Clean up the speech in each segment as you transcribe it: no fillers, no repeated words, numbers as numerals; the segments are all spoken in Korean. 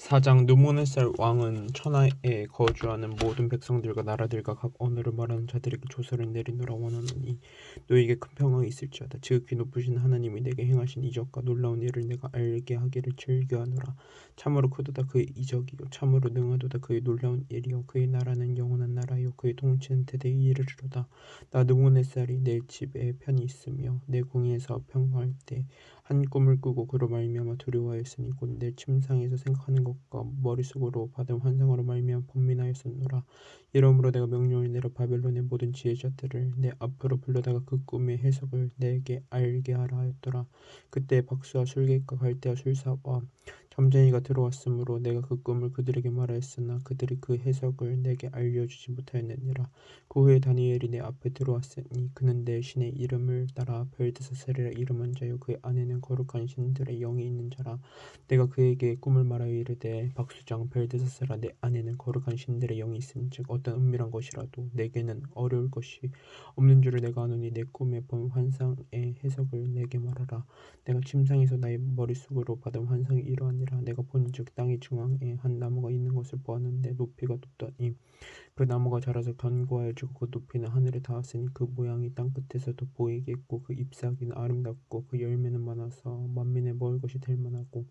사장 느부갓네살 왕은 천하에 거주하는 모든 백성들과 나라들과 각 언어를 말하는 자들에게 조서를 내리노라 원하노니 너에게 큰 평강이 있을지어다. 지극히 높으신 하나님이 내게 행하신 이적과 놀라운 일을 내가 알게 하기를 즐겨하노라. 참으로 크도다 그의 이적이요 참으로 능하도다 그의 놀라운 일이요 그의 나라는 영원한 나라요 그의 통치는 대대에 이르리로다. 나 느부갓네살이 내 집에 편히 있으며 내 궁에서 평화할 때 한 꿈을 꾸고 그로 말미암아 두려워하였으니 곧 내 침상에서 생각하는 것과 머릿속으로 받은 환상으로 말미암아 번민하였었노라. 이러므로 내가 명령을 내려 바벨론의 모든 지혜자들을 내 앞으로 불러다가 그 꿈의 해석을 내게 알게 하라 하였더라. 그때 박수와 술객과 갈대와 술사와 점쟁이가 들어왔으므로 내가 그 꿈을 그들에게 말하였으나 그들이 그 해석을 내게 알려주지 못하였느니라. 그 후에 다니엘이 내 앞에 들어왔으니 그는 내 신의 이름을 따라 벨드사살이라 이름한 자요 그의 안에는 거룩한 신들의 영이 있는 자라. 내가 그에게 꿈을 말하여 이르되 박수장 벨드사살아 내 안에는 거룩한 신들의 영이 있음즉 어떤 은밀한 것이라도 내게는 어려울 것이 없는 줄을 내가 아노니 내 꿈에 본 환상의 해석을 내게 말하라. 내가 침상에서 나의 머릿속으로 받은 환상이 이러하니라. 내가 본즉 땅의 중앙에 한 나무가 있는 것을 보았는데 높이가 높더니 그 나무가 자라서 견고하여지고 그 높이는 하늘에 닿았으니 그 모양이 땅끝에서도 보이게 했고 그 잎사귀는 아름답고 그 열매는 많아서 만민의 먹을 것이 될 만하고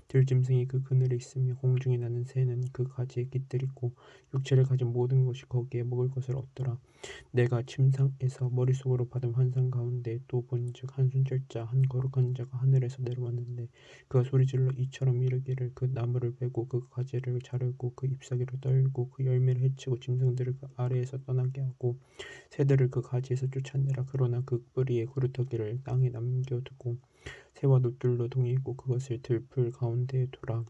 들짐승이 그 그늘에 있으며 공중에 나는 새는 그 가지에 깃들이고 육체를 가진 모든 것이 거기에 먹을 것을 얻더라. 내가 침상에서 머릿속으로 받은 환상 가운데 또 본즉 한 순찰자 한 거룩한 자가 하늘에서 내려왔는데 그가 소리질러 이처럼 이르기를 그 나무를 베고 그 가지를 자르고 그 잎사귀를 떨고 그 열매를 해치고 짐승들을 그 아래에서 떠나게 하고 새들을 그 가지에서 쫓아내라. 그러나 그 뿌리의 구루터기를 땅에 남겨두고 새와 노들로 동이고 그것을 들풀 가운데에 두라.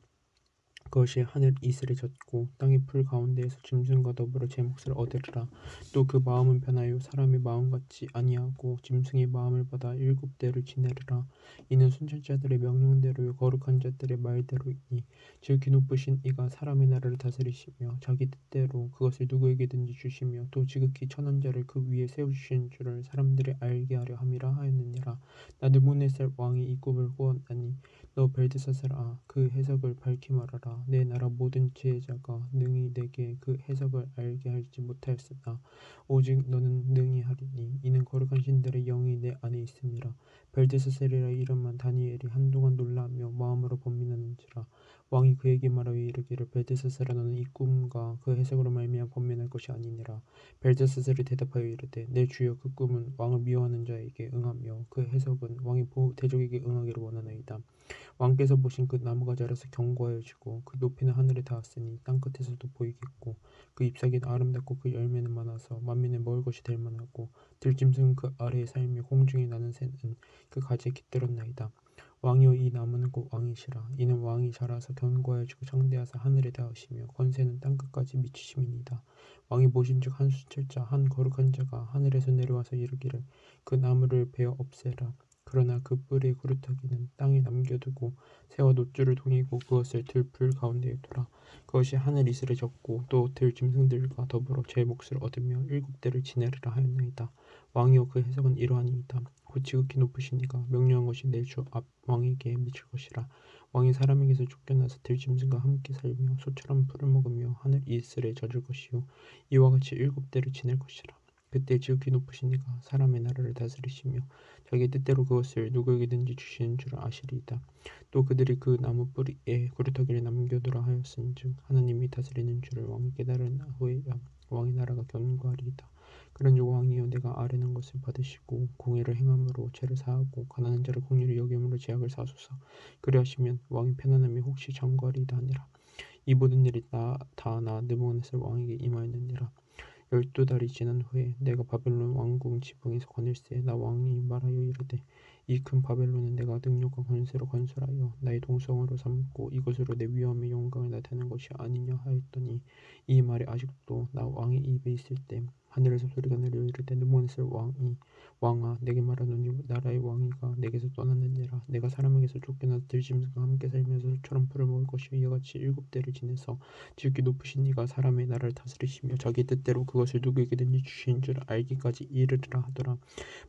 그것이 하늘 이슬에 젖고 땅의 풀 가운데에서 짐승과 더불어 제 몫을 얻으리라. 또 그 마음은 변하여 사람의 마음 같지 아니하고 짐승의 마음을 받아 일곱 대를 지내리라. 이는 순찰자들의 명령대로요 거룩한 자들의 말대로이니 지극히 높으신 이가 사람의 나라를 다스리시며 자기 뜻대로 그것을 누구에게든지 주시며 또 지극히 천한 자를 그 위에 세우신 줄을 사람들이 알게 하려 함이라 하였느니라. 나 느부갓네살 왕이 이 꿈을 꾸었나니 너 벨드사살아 그 해석을 밝히 말하라. 내 나라 모든 지혜자가 능히 내게 그 해석을 알게 하지 못하였으나 오직 너는 능히 하리니 이는 거룩한 신들의 영이 내 안에 있음이라. 벨드사살이라 이름한 다니엘이 한동안 놀라며 마음으로 번민하는지라. 왕이 그에게 말하여 이르기를 벨드사살아 너는 이 꿈과 그 해석으로 말미암아 번민할 것이 아니니라. 벨드사살이 대답하여 이르되 내 주여 그 꿈은 왕을 미워하는 자에게 응하며 그 해석은 왕의 대적에게 응하기를 원하나이다. 왕께서 보신 그 나무가 자라서 견고하여지고 그 높이는 하늘에 닿았으니 땅끝에서도 보이겠고 그 잎사귀는 아름답고 그 열매는 많아서 만민의 먹을 것이 될 만하고 들짐승은 그 아래에 살며 공중에 나는 새는 그 가지에 깃들었나이다. 왕이여 이 나무는 곧 왕이시라. 이는 왕이 자라서 견고하여지고 장대하사 하늘에 닿으시며 권세는 땅끝까지 미치심이니이다. 왕이 보신즉 한 수철자 한 거룩한 자가 하늘에서 내려와서 이르기를 그 나무를 베어 없애라. 그러나 그 뿌리의 구루터기는 땅에 남겨두고 새와 노줄을 동이고 그것을 들풀 가운데에 두라. 그것이 하늘 이슬에 젖고 또 들짐승들과 더불어 제 몫을 얻으며 일곱 대를 지내리라 하였나이다. 왕이여 그 해석은 이러하니이다. 곧 지극히 높으신 이가 명령한 것이 내 주 앞 왕에게 미칠 것이라. 왕이 사람에게서 쫓겨나서 들짐승과 함께 살며 소처럼 풀을 먹으며 하늘 이슬에 젖을 것이요 이와 같이 일곱 대를 지낼 것이라. 그때 지극히 높으신 이가 사람의 나라를 다스리시며 자기 뜻대로 그것을 누구에게든지 주시는 줄 아시리이다. 또 그들이 그 나무 뿌리에 구루터기를 남겨두라 하였은즉 하나님이 다스리는 줄을 왕이 깨달은 후에야 왕의 나라가 견고하리이다. 그런즉 왕이여 내가 아뢰는 것을 받으시고 공의를 행함으로 죄를 사하고 가난한 자를 공의를 여김으로 죄악을 사소서. 그리하시면 왕의 편안함이 혹시 장구하리이다 하니라. 이 모든 일이 다 나 느부갓네살 왕에게 임하였느니라. 12달이 지난 후에 내가 바벨론 왕궁 지붕에서 거닐새 나 왕이 말하여 이르되 이 큰 바벨론은 내가 능력과 권세로 건설하여 나의 동성으로 삼고 이것으로 내 위엄의 영광을 나타내는 것이 아니냐 하였더니 이 말이 아직도 나 왕의 입에 있을 때 하늘에서 소리가 내려 이르되 느부갓네살 왕아 내게 말하노니 나라의 왕이가 내게서 떠났느니라. 내가 사람에게서 쫓겨나서 들짐승과 함께 살면서 소처럼 풀을 먹을 것이요 이와 같이 일곱 대를 지내서 지극히 높으신 이가 사람의 나라를 다스리시며 자기 뜻대로 그것을 누구에게든지 주신 줄 알기까지 이르리라 하더라.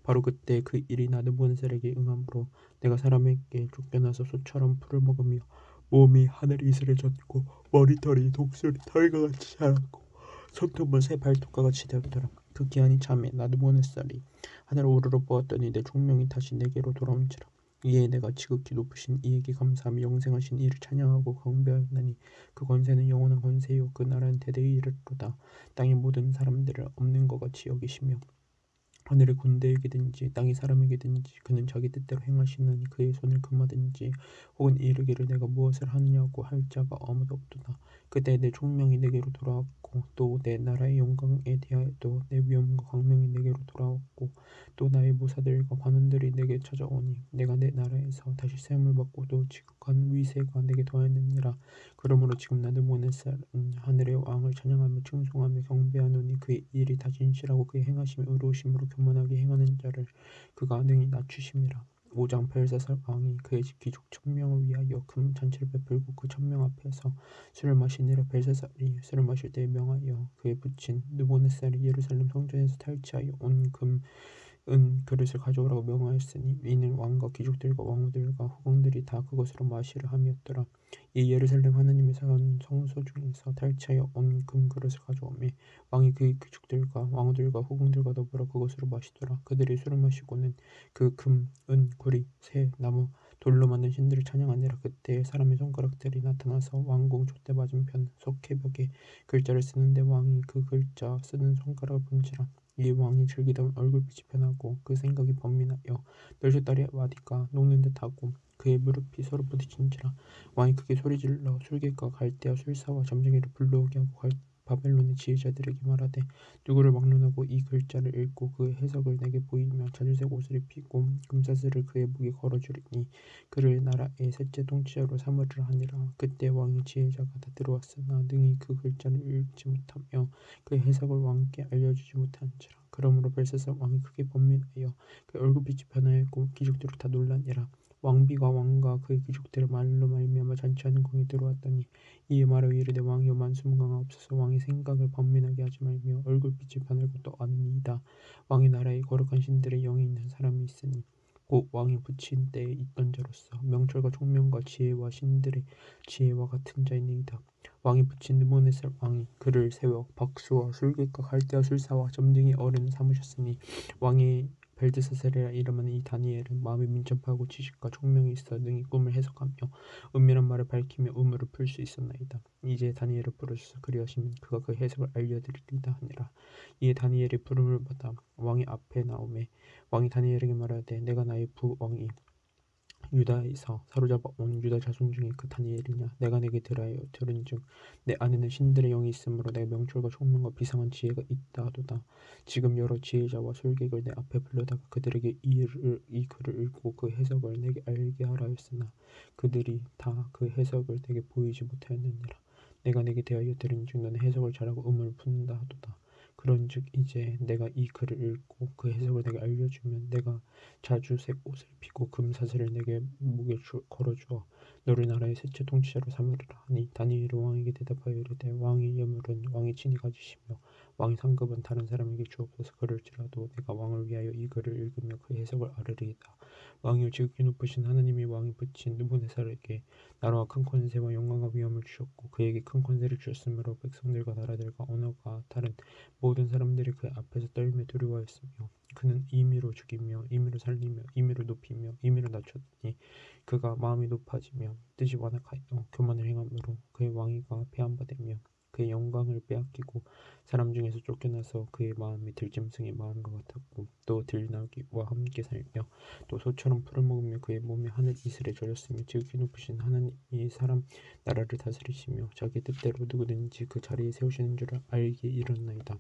바로 그때 그 일이 나느부갓네살에게 응함으로 내가 사람에게 쫓겨나서 소처럼 풀을 먹으며 몸이 하늘 이슬에 젖고 머리털이 독수리 털과 같이 자랐고 손톱은 새 발톱과 같이 되었더라. 그 기한이 참에 나도 보냈사리. 하늘을 우러러 보았더니 내 총명이 다시 내게로 돌아온지라. 이에 내가 지극히 높으신 이에게 감사하며 영생하신 이를 찬양하고 경배하였나니 그 권세는 영원한 권세요 그 나라는 대대에 이르리로다. 땅의 모든 사람들을 없는 것 같이 여기시며 하늘의 군대에게든지 땅의 사람에게든지 그는 자기 뜻대로 행하시나니 그의 손을 금하든지 혹은 이르기를 내가 무엇을 하느냐고 할 자가 아무도 없도다. 그때 내 총명이 내게로 돌아왔고 또 내 나라의 영광에 대하여도 내 위엄과 광명이 내게로 돌아왔고 또 나의 모사들과 관원들이 내게 찾아오니 내가 내 나라에서 다시 세움을 받고 또 지극한 위세가 내게 더하였느니라. 그러므로 지금 나드모네살은 하늘의 왕을 찬양하며 칭송하며 경배하노니 그의 일이 다 진실하고 그의 행하심이 의로우심으로 교만하게 행하는 자를 그가 능히 낮추심이라. 5장 벨사살 왕이 그의 집 귀족 1000명을 위하여 금 잔치를 베풀고 그 1000명 앞에서 술을 마시니라. 벨사살이 술을 마실 때에 명하여 그의 부친 느보네살이 예루살렘 성전에서 탈취하여 온 금 은 그릇을 가져오라고 명하였으니 이는 왕과 귀족들과 왕후들과 후궁들이 다 그것으로 마시려 함이었더라. 이 예루살렘 하나님의 산 성소 중에서 탈취하여 온 금 그릇을 가져오매 왕이 그 귀족들과 왕후들과 후궁들과 더불어 그것으로 마시더라. 그들이 술을 마시고는 그 금, 은, 구리, 새, 나무, 돌로 만든 신들을 찬양하니라. 그때 사람의 손가락들이 나타나서 왕궁 촛대 맞은편 석회벽에 글자를 쓰는데 왕이 그 글자 쓰는 손가락을 본지라. 이 왕이 즐기던 얼굴빛이 변하고 그 생각이 번민하여 널젓다리 와디가 녹는 듯하고 그의 무릎이 서로 부딪힌지라. 왕이 크게 소리질러 술객과 갈대와 술사와 점쟁이를 불러오게 하고 바벨론의 지혜자들에게 말하되 누구를 막론하고 이 글자를 읽고 그 해석을 내게 보이며 자주색 옷을 입히고 금사슬을 그의 목에 걸어주리니 그를 나라의 셋째 통치자로 삼으리라 하니라. 그때 왕의 지혜자가 다 들어왔으나 능히 그 글자를 읽지 못하며 그 해석을 왕께 알려주지 못한지라. 그러므로 벨사살 왕이 크게 번민하여 그 얼굴빛이 변하였고 귀족들이 다 놀라니라. 왕비가 왕과 그의 귀족들의 말로 말미암아 잔치하는 궁에 들어왔더니 이에 말하여 이르되 왕이여 만수무강하옵소서. 왕의 생각을 번민하게 하지 말며 얼굴빛이 변할 것도 아니니이다. 왕의 나라에 거룩한 신들의 영이 있는 사람이 있으니 곧 왕이 붙인 때에 있던 자로서 명철과 총명과 지혜와 신들의 지혜와 같은 자이니이다. 왕이 붙인 느부갓네살 왕이 그를 세워 박수와 술객과 갈대와 술사와 점쟁이 어른을 삼으셨으니 왕이 벨드사살이라 이름하는 이 다니엘은 마음이 민첩하고 지식과 총명이 있어 능히 꿈을 해석하며 은밀한 말을 밝히며 우물을 풀 수 있었나이다. 이제 다니엘을 부르소서. 그리하시면 그가 그 해석을 알려드리리다 하니라. 이에 다니엘이 부름을 받아 왕의 앞에 나오매 왕이 다니엘에게 말하되 내가 나의 부왕이 유다에서 사로잡아 온 유다 자손 중에 그 다니엘이냐. 내가 내게 들은즉 내 안에는 신들의 영이 있으므로 내가 명철과 총명과 비상한 지혜가 있다 하도다. 지금 여러 지혜자와 술객을 내 앞에 불러다가 그들에게 이 글을 읽고 그 해석을 내게 알게 하라 하였으나 그들이 다 그 해석을 내게 보이지 못하였느니라. 내가 내게 대하여 들은즉 너는 해석을 잘하고 의문을 푼다 하도다. 그런즉 이제 내가 이 글을 읽고 그 해석을 내게 알려주면 내가 자주색 옷을 입히고 금사슬을 내게 목에 걸어주어 너를 나라의 셋째 통치자로 삼으리라 하니 다니엘이 왕에게 대답하여 이르되 왕의 예물은 왕이 친히 가지시며 왕의 상급은 다른 사람에게 주옵소서. 그럴지라도 내가 왕을 위하여 이 글을 읽으며 그 해석을 아르리이다. 왕이여 지극히 높으신 하나님이 왕이 붙인 느부갓네살에게 나라와 큰 권세와 영광과 위엄을 주셨고 그에게 큰 권세를 주셨으므로 백성들과 나라들과 언어가 다른 모든 사람들이 그의 앞에서 떨며 두려워하였으며 그는 임의로 죽이며 임의로 살리며 임의로 높이며 임의로 낮췄더니 그가 마음이 높아지며 뜻이 완악하여 교만을 행함으로 그의 왕위가 배한바되며 그의 영광을 빼앗기고 사람 중에서 쫓겨나서 그의 마음이 들짐승의 마음과 같았고 또 들나귀와 함께 살며 또 소처럼 풀을 먹으며 그의 몸이 하늘 이슬에 젖었으며 지극히 높으신 하나님이 사람 나라를 다스리시며 자기 뜻대로 누구든지 그 자리에 세우시는 줄을 알게 이르나이다.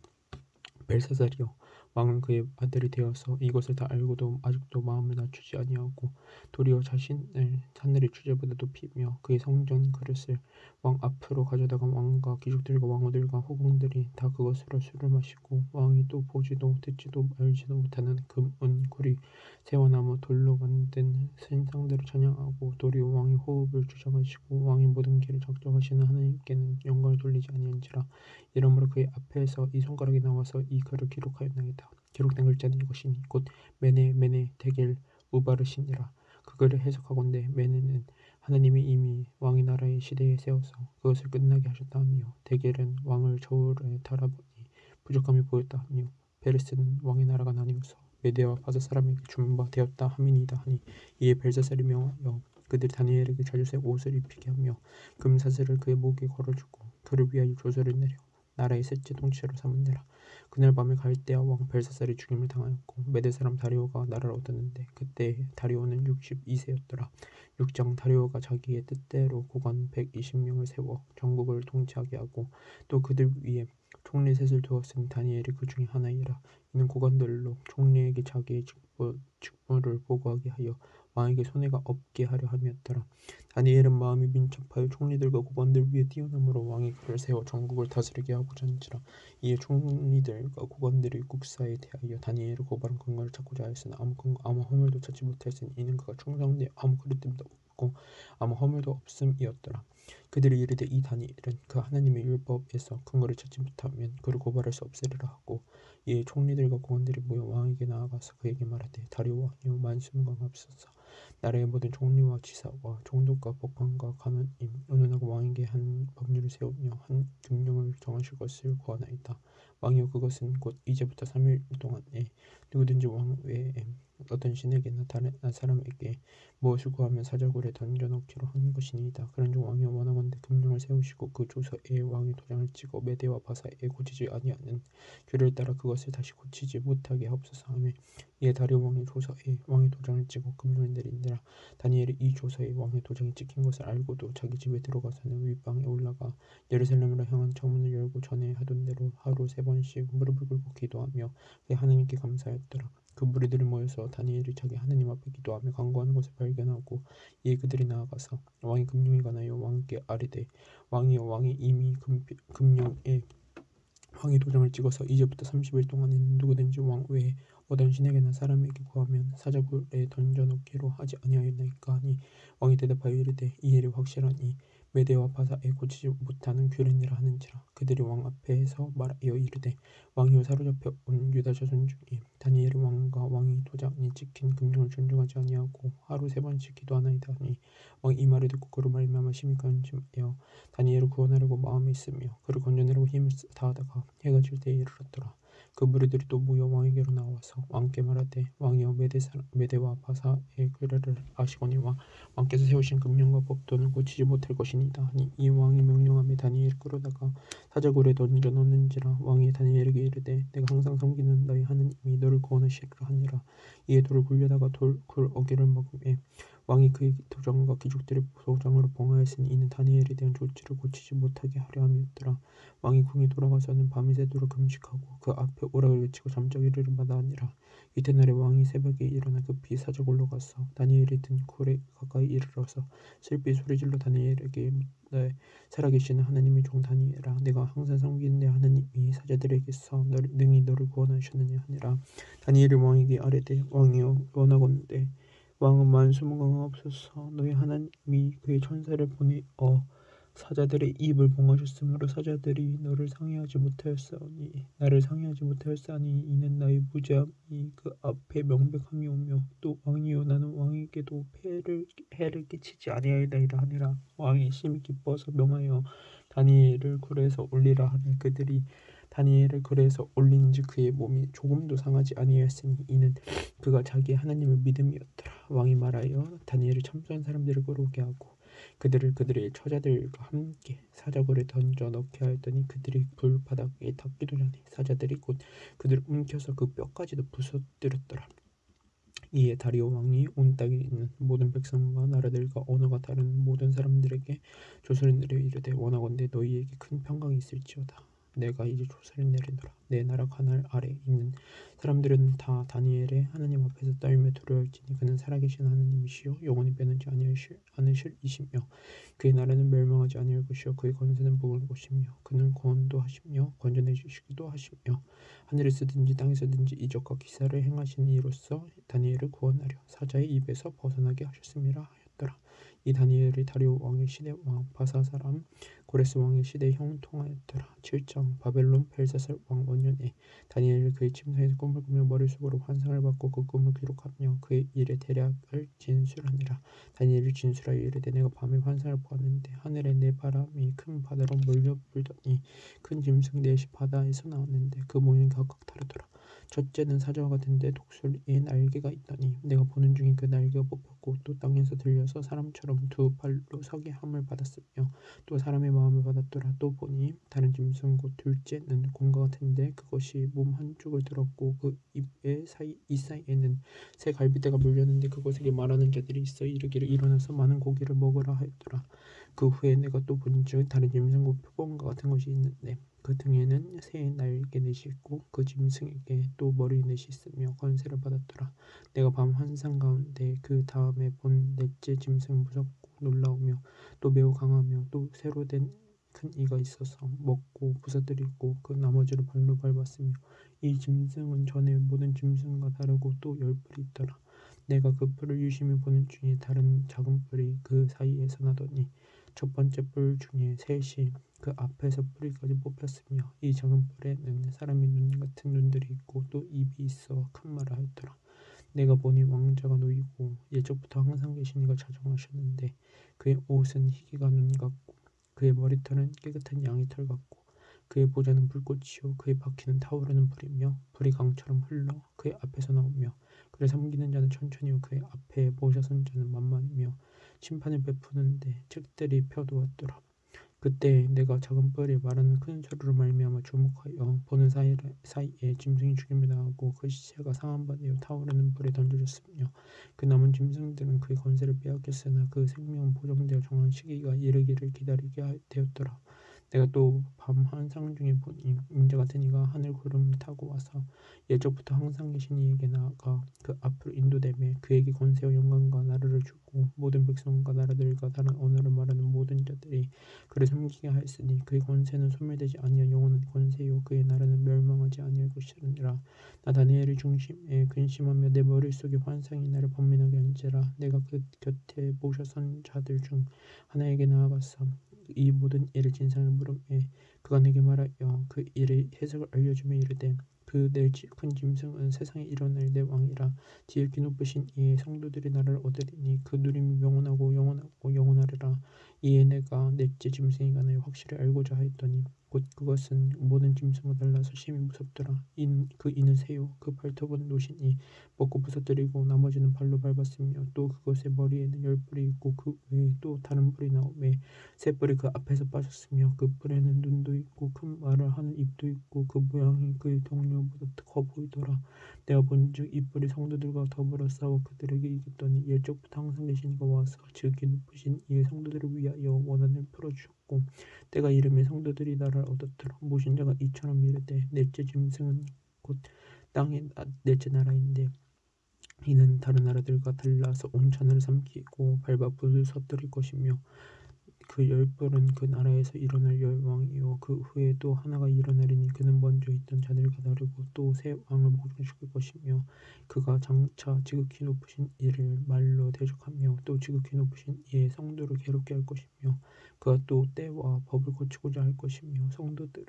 벨사살이여 왕은 그의 아들이 되어서 이것을 다 알고도 아직도 마음을 낮추지 아니하고 도리어 자신을 하늘의 주제보다 높이며 그의 성전 그릇을 왕 앞으로 가져다가 왕과 귀족들과 왕후들과 후궁들이 다 그것으로 술을 마시고 왕이 또 보지도 듣지도 알지도 못하는 금, 은, 구리, 새와 나무, 돌로 만든 신상들을 찬양하고 도리어 왕의 호흡을 주장하시고 왕의 모든 길을 작정하시는 하나님께는 영광을 돌리지 아니한지라. 이러므로 그의 앞에서 이 손가락이 나와서 이 글을 기록하였나이다. 기록된 글자는 이것이니 곧 메네 메네 테겔 우바르시니라. 그 글을 해석하건대 메네는 하나님이 이미 왕의 나라의 시대에 세워서 그것을 끝나게 하셨다 하며 데겔은 왕을 저울에 달아보니 부족함이 보였다 하며 베레스는 왕의 나라가 나뉘어서 메대와 바사 사람에게 주문 바 되었다 함이니이다 하니 이에 벨사살이 명하여 그들이 다니엘에게 자주색 옷을 입히게 하며 금사슬을 그의 목에 걸어주고 그를 위하여 조서를 내려 나라의 셋째 통치자로 삼은니라. 그날 밤에 갈대아 왕 벨사살이 죽임을 당하였고 메대 사람 다리오가 나라를 얻었는데 그때 다리오는 62세였더라. 6장 다리오가 자기의 뜻대로 고관 120명을 세워 전국을 통치하게 하고 또 그들 위에 총리 셋을 두었으니 다니엘이 그 중에 하나이라. 이는 고관들로 총리에게 자기의 직무를 보고하게 하여 왕에게 손해가 없게 하려 함이었더라. 다니엘은 마음이 민첩하여 총리들과 고관들 위에 뛰어넘으로 왕이 그를 세워 전국을 다스리게 하고자 한지라. 이에 총리들과 고관들이 국사에 대하여 다니엘을 고발한 근거를 찾고자 하였으나 아무 허물도 찾지 못하였으니 이는 그가 충성되어 아무 그릇됨도 없고 아무 허물도 없음이었더라. 그들이 이르되 이 다니엘은 그 하나님의 율법에서 근거를 찾지 못하면 그를 고발할 수 없으리라 하고 이에 총리들과 고관들이 모여 왕에게 나아가서 그에게 말하되 다리오 왕이여 만수무강하옵소서. 나라의 모든 총리와 지사와 총독과 법관과 간원임 의논하고 왕에게 한 법률을 세우며 한 금령을 정하실 것을 구하나이다. 왕이여 그것은 곧 이제부터 3일 동안에 누구든지 왕 외에 어떤 신에게나 다른 사람에게 무엇을 구하면 사자굴에 던져넣기로 하는 것이니이다. 그런즉 왕이여 원하건대 금령을 세우시고 그 조서에 왕의 도장을 찍어 메대와 바사에 고치지 아니하는 규례를 따라 그것을 다시 고치지 못하게 하옵소서 하며 이에 다리오 왕의 조서에 왕의 도장을 찍어 금령을 내린지라. 다니엘이 이 조서에 왕의 도장이 찍힌 것을 알고도 자기 집에 들어가서는 윗방에 올라가 예루살렘으로 향한 창문을 열고 전에 하던 대로 하루 3번씩 무릎을 꿇고 기도하며 그의 하나님께 감사하였더라. 그 무리들이 모여서 다니엘이 자기 하나님 앞에 기도하며 간구하는 것을 발견하고 이에 그들이 나아가서 왕의 금령에 관하여 왕께 아뢰되 왕이여 왕이 이미 금령에 왕의 도장을 찍어서 이제부터 30일 동안에는 누구든지 왕 외에 어떤 신에게나 사람에게 구하면 사자굴에 던져넣기로 하지 아니하였나이까 하니 왕이 대답하여 이르되 이 일이 확실하니 메대와 바사에 고치지 못하는 규례니라 하는지라. 그들이 왕 앞에서 말하여 이르되 왕이여 사로잡혀 온 유다 자손 중에 다니엘이 왕과 왕의 도장이 찍힌 금령을 존중하지 아니하고 하루 3번씩 기도하나이다 하니 왕이 이 말을 듣고 그로 말미암아 심히 근심하여 다니엘을 구원하려고 마음에 있으며 그를 건져내려고 힘을 다하다가 해가 질 때에 이르렀더라. 그 무리들이 또 모여 왕에게로 나와서 왕께 말하되 왕이여 메대와 바사의 규례를 아시거니와 왕께서 세우신 금령과 법도는 고치지 못할 것이니이다 하니 이 왕이 명령하며 다니엘을 끌어다가 사자굴에 던져 넣는지라. 왕이 다니엘에게 이르되 내가 항상 섬기는 너희 하나님이 너를 구원하시리라 하니라. 이에 돌을 굴려다가 굴 어기를 먹음에 왕이 그의 도장과 귀족들의 도장으로 봉하였으니 이는 다니엘에 대한 조치를 고치지 못하게 하려 함이었더라. 왕이 궁에 돌아가서는 밤이 새도록 금식하고 그 앞에 오락을 외치고 잠자기를 마다하니라. 이튿날에 왕이 새벽에 일어나 급히 사자굴로 가서 다니엘이 든 굴에 가까이 이르러서 슬피 소리질러 다니엘에게 묻되 살아계시는 하나님의 종 다니엘아 내가 항상 섬기는 내 하나님이 사자들에게서 능히 너를 구원하셨느냐 하니라. 다니엘이 왕에게 아뢰되 왕이여 원하건대 왕은 만수무강하옵소서. 너희 하나님이 그의 천사를 보내어 사자들의 입을 봉하셨으므로 사자들이 너를 상해하지 못하였사오니 나를 상해하지 못하였사니 이는 나의 무죄함이 그 앞에 명백함이오며 또 왕이여 나는 왕에게도 해를 끼치지 아니하였나이다 하니라. 왕이 심히 기뻐서 명하여 다니엘을 굴에서 올리라 하니 그들이 다니엘을 굴에서 올린즉 그의 몸이 조금도 상하지 아니하였으니 이는 그가 자기 하나님을 믿음이었더라. 왕이 말하여 다니엘을 참소한 사람들을 끌어오게 하고 그들의 처자들과 함께 사자굴에 던져 넣게 하였더니 그들이 불바닥에 닿기도 전에 사자들이 곧 그들을 움켜서 그 뼈까지도 부서뜨렸더라. 이에 다리오 왕이 온 땅에 있는 모든 백성과 나라들과 언어가 다른 모든 사람들에게 조서를 내려 이르되 원하건대 너희에게 큰 평강이 있을지어다. 내가 이제 조서를 내리노라. 내 나라 관할 아래 있는 사람들은 다 다니엘의 하나님 앞에서 떨며 두려워할지니 그는 살아계신 하나님이시요 영원히 변하지 않으실 이시며 그의 나라는 멸망하지 아니할 것이요 그의 권세는 무궁할 것이며 그는 구원도 하시며 건져내시기도 하시며 하늘에서든지 땅에서든지 이적과 기사를 행하시는 이로써 다니엘을 구원하려 사자의 입에서 벗어나게 하셨음이라 하였더라. 이 다니엘이 다리오 왕의 시대 왕 바사 사람 고레스 왕의 시대에 형통하였더라. 7장 바벨론 벨사살 왕 원년에 다니엘이 그의 침상에서 꿈을 꾸며 머릿속으로 환상을 받고 그 꿈을 기록하며 그의 일의 대략을 진술하니라. 다니엘이 진술하여 이르되 내가 밤에 환상을 보았는데 하늘에 네 바람이 큰 바다로 몰려 불더니 큰 짐승 넷이 바다에서 나왔는데 그 모양이 각각 다르더라. 첫째는 사자와 같은데 독수리의 날개가 있더니 내가 보는 중에 그 날개가 뽑혔고 또 땅에서 들려서 사람처럼 두 발로 서게 함을 받았으며 또 사람의 마음을 받았더라. 또 보니 다른 짐승 곧 둘째는 곰과 같은데 그것이 몸 한쪽을 들었고 그 입의 사이 이 사이에는 새 갈빗대가 물렸는데 그것에게 말하는 자들이 있어 이르기를 일어나서 많은 고기를 먹으라 하였더라. 그 후에 내가 또 본즉 다른 짐승 곧 표범과 같은 것이 있는데 그 등에는 새의 날개넷이 있고 그 짐승에게 또 머리넷이 있으며 권세를 받았더라. 내가 밤 환상 가운데 그 다음에 본 넷째 짐승은 무섭고 놀라우며 또 매우 강하며 또 새로 된 큰 이가 있어서 먹고 부서뜨리고 그 나머지를 발로 밟았으며 이 짐승은 전에 모든 짐승과 다르고 또 열 뿔이 있더라. 내가 그 뿔을 유심히 보는 중에 다른 작은 뿔이 그 사이에서 나더니 첫 번째 뿔 중에 셋이 그 앞에서 뿌리까지 뽑혔으며 이 작은 뿔에는 사람의 눈 같은 눈들이 있고 또 입이 있어 큰 말을 하였더라. 내가 보니 왕자가 놓이고 예적부터 항상 계신 이가 자정하셨는데 그의 옷은 희기가 눈 같고 그의 머리털은 깨끗한 양의 털 같고 그의 보좌는 불꽃이요 그의 바퀴는 타오르는 불이며 불이 강처럼 흘러 그의 앞에서 나오며 그를 섬기는 자는 천천히요 그의 앞에 모셔선 자는 만만이며 심판을 베푸는데 책들이 펴두었더라. 그때 내가 작은 뿔이 말하는 큰 소리로 말미암아 주목하여 보는 사이에 짐승이 죽임을 당하고 그 시체가 상한 바 되어 타오르는 불에 던져졌으며 그 남은 짐승들은 그의 권세를 빼앗겼으나 그 생명은 보정되어 정한 시기가 이르기를 기다리게 되었더라. 내가 또 밤 환상 중에 보니 인자 같은 이가 하늘 구름을 타고 와서 예적부터 항상 계신 이에게 나아가 그 앞으로 인도되매 그에게 권세와 영광과 나라를 주고 모든 백성과 나라들과 다른 언어를 말하는 모든 자들이 그를 섬기게 하였으니 그의 권세는 소멸되지 아니한 영원한 권세요 그의 나라는 멸망하지 아니할 것이니라. 나 다니엘의 중심에 근심하며 내 머릿속에 환상이 나를 번민하게 한지라. 내가 그 곁에 모셔선 자들 중 하나에게 나아가서 이 모든 일을 진상을 물음에 그가 내게 말하여 그 일의 해석을 알려주며 이르되 그 내 큰 짐승은 세상에 일어날 내 왕이라. 지극히 높으신 이의 성도들이 나를 얻으리니 그 누림이 영원하고 영원하고 영원하리라. 이에 내가 넷째 짐승이 가나요 확실히 알고자 하였더니 곧 그것은 모든 짐승과 달라서 심히 무섭더라. 이는 새요 그 발톱은 노신이 먹고 부서뜨리고 나머지는 발로 밟았으며 또 그것의 머리에는 열 뿔이 있고 그 외에 또 다른 뿔이 나오매 새 뿔이 그 앞에서 빠졌으며 그 뿔에는 눈도 있고 큰 말을 하는 입도 있고 그 모양이 그의 동료보다 커 보이더라. 내가 본즉 이 뿔이 성도들과 더불어 싸워 그들에게 이겼더니 옛적부터 항상 계신 이가 와서 지극히 높으신 이의 성도들을 위하여 원한을 풀어주셨고 때가 이름에 성도들이 나를 얻었더라. 모신 자가 이처럼 이르되 넷째 짐승은 곧 땅의 넷째 나라인데 이는 다른 나라들과 달라서 온 자들을 삼키고 밟아 불을 서뜨릴 것이며 그 열 뿔은 그 나라에서 일어날 열왕이요 그 후에 또 하나가 일어나리니 그는 먼저 있던 자들과 다르고 또 새 왕을 복종시킬 것이며 그가 장차 지극히 높으신 이를 말로 대적하며 또 지극히 높으신 이의 성도를 괴롭게 할 것이며 그가 또 때와 법을 고치고자 할 것이며 성도들은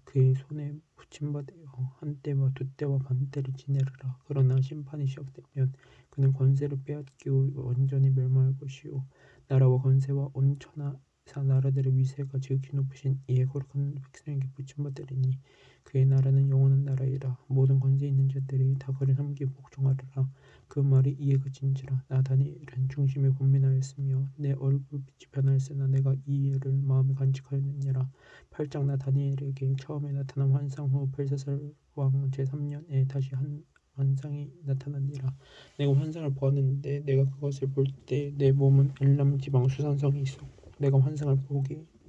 그의 손에 붙임받아요 한 때와 두 때와 반 때를 지내리라. 그러나 심판이 시작되면 그는 권세를 빼앗기고 완전히 멸망할 것이요 나라와 권세와 온 천하사 나라들의 위세가 지극히 높으신 이의 거룩한 백성에게 붙임받으리니 그의 나라는 영원한 나라이라. 모든 권세 있는 자들이 다 그를 섬기고 복종하리라. 그 말이 이해가 진지라. 나 다니엘은 중심에 고민하였으며 내 얼굴빛이 변하였으나 내가 이 일을 마음에 간직하였느니라. 8장 나 다니엘에게 처음에 나타난 환상 후 벨사살 왕 제3년에 다시 한 환상이 나타나니라. 내가 환상을 보았는데 내가 그것을 볼 때 내 몸은 엘람 지방 수산성이 있었고 내가 환상을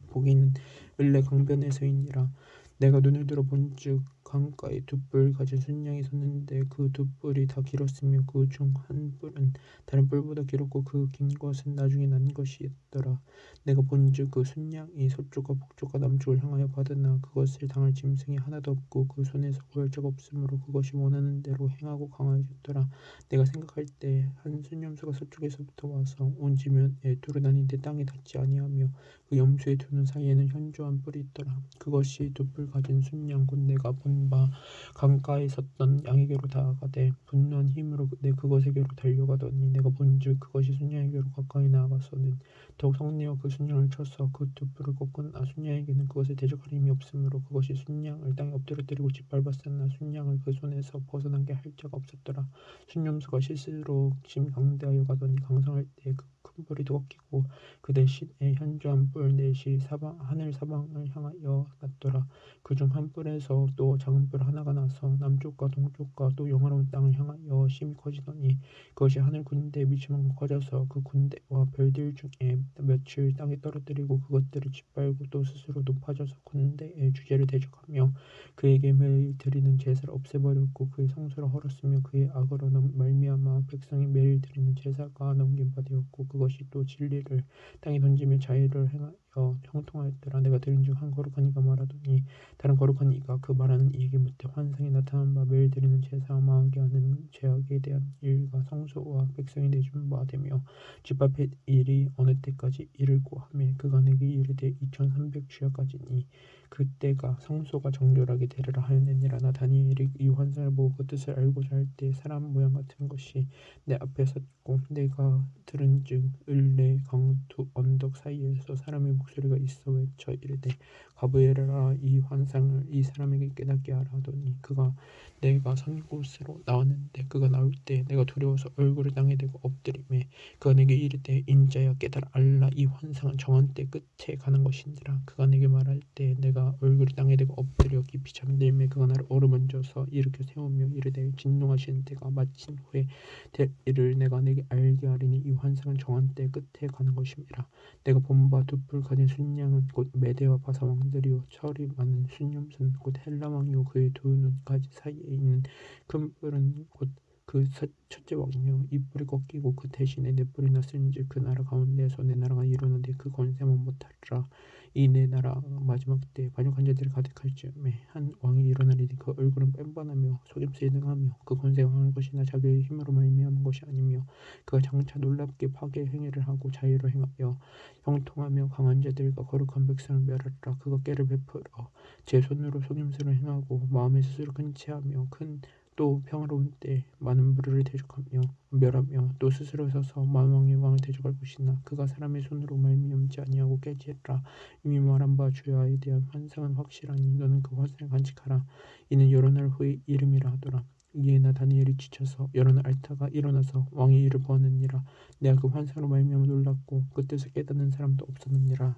보기는 을레 강변에서이니라. 내가 눈을 들어 본즉 강가에 두 뿔 가진 순양이 섰는데 그 두 뿔이 다 길었으며 그 중 한 뿔은 다른 뿔보다 길었고 그 긴 것은 나중에 난 것이었더라. 내가 본즉 그 순양이 서쪽과 북쪽과 남쪽을 향하여 받으나 그것을 당할 짐승이 하나도 없고 그 손에서 구할 자가 없으므로 그것이 원하는 대로 행하고 강하여졌더라. 내가 생각할 때 한 순염소가 서쪽에서부터 와서 온 지면에 두루다니는데 땅에 닿지 아니하며 그 염소의 두 눈 사이에는 현저한 뿔이 있더라. 그것이 두 뿔 가진 순양 곧 내가 본 바 강가에 섰던 양에게로 다가가되 분노한 힘으로 내 그것에게로 달려가더니 내가 본즉 그것이 순양에게로 가까이 나아가서는 더욱 성내어 그 순양을 쳐서 그 두 뿔을 꺾으나 순양에게는 그것을 대적할 힘이 없으므로 그것이 순양을 땅에 엎드러뜨리고 짓밟았으나 순양을 그 손에서 벗어나게 할 자가 없었더라. 순염소가 스스로 심히 강대하여 가더니 강성할 때 그 큰 뿔이 꺾이고 그 대신에 현저한 뿔 넷이 하늘 사방을 향하여 났더라. 그중 한 뿔에서 또 작은 뿔 하나가 나서 남쪽과 동쪽과 또 영화로운 땅을 향하여 심히 커지더니 그것이 하늘 군대에 미치만큼 커져서 그 군대와 별들 중에 며칠 땅에 떨어뜨리고 그것들을 짓밟고 또 스스로 높아져서 군대의 주제를 대적하며 그에게 매일 드리는 제사를 없애버렸고 그의 성소를 헐었으며 그의 악으로 말미암아 백성이 매일 드리는 제사가 넘긴 바 되었고 그것이 또 진리를 땅에 던지며 자의를 행하여 형통하였더라. 내가 들은즉 한 거룩한 이가 말하더니 다른 거룩한 이가 그 말하는 이에게 묻되 환상에 나타난 바 매일 드리는 제사와 망하게 하는 죄악에 대한 일과 성소와 백성이 내준 바 되며 짓밟힐 일이 어느 때까지 이르고 하매 그가 내게 이르되 2300주야까지니 그때가 성소가 정결하게 되리라 하였느니라. 나 다니엘이 이 환상을 보고 그 뜻을 알고자 할 때 사람 모양 같은 것이 내 앞에 섰고 내가 들은즉 을레 강두 언덕 사이에서 사람의 목소리가 있어 외쳐 이르되 가브리엘아 이 환상을 이 사람에게 깨닫게 하라 하더니 그가 내가 선 곳으로 나왔는데 그가 나올 때 내가 두려워서 얼굴을 땅에 대고 엎드리매 그가 내게 이르되 인자야 깨달아 알라 이 환상은 정한 때 끝에 가는 것이니라. 그가 내게 말할 때 내가 얼굴을 땅에 대고 엎드려 깊이 잠들매 그가 나를 어루만져서 일으켜 세우며 이르되 진노하시는 때가 마친 후에 될 일을 내가 내게 알게 하리니 이 환상은 정한 때 끝에 가는 것임이라. 내가 본 바 두 뿔 가진 순양은 곧 메대와 바사 왕들이요 철이 많은 순염소는 곧 헬라 왕이요 그의 두 눈 가지 사이에 있는 큰 뿔은 곧 그 첫째 왕이요 이 뿔이 꺾이고 그 대신에 네 뿔이 났은즉 그 나라 가운데에서 내 나라가 일어나되 그 권세만 못하리라. 이 내 나라가 마지막 때 반역한 자들이 가득할 즈음에 한 왕이 일어나리니 그 얼굴은 뺀번하며 속임수에 능하며 그 권세가 강한 것이나 자기의 힘으로 말미암은 것이 아니며 그가 장차 놀랍게 파괴 행위를 하고 자유를 행하여 형통하며 강한 자들과 거룩한 백성을 멸하리라. 그가 깨를 베풀어 제 손으로 속임수를 행하고 마음에 스스로 큰 체하며 큰 또 평화로운 때 많은 부류를 대적하며 멸하며 또 스스로 서서 만왕의 왕을 대적할 것이나 그가 사람의 손으로 말미암지 아니하고 깨지리라. 이미 말한 바 주야에 대한 환상은 확실하니 너는 그 환상을 간직하라. 이는 여러 날 후에 이름이라 하더라. 이에 나 다니엘이 지쳐서 여러 날 앓다가 일어나서 왕의 일을 보았느니라. 내가 그 환상으로 말미암아 놀랐고 그 뜻을 깨닫는 사람도 없었느니라.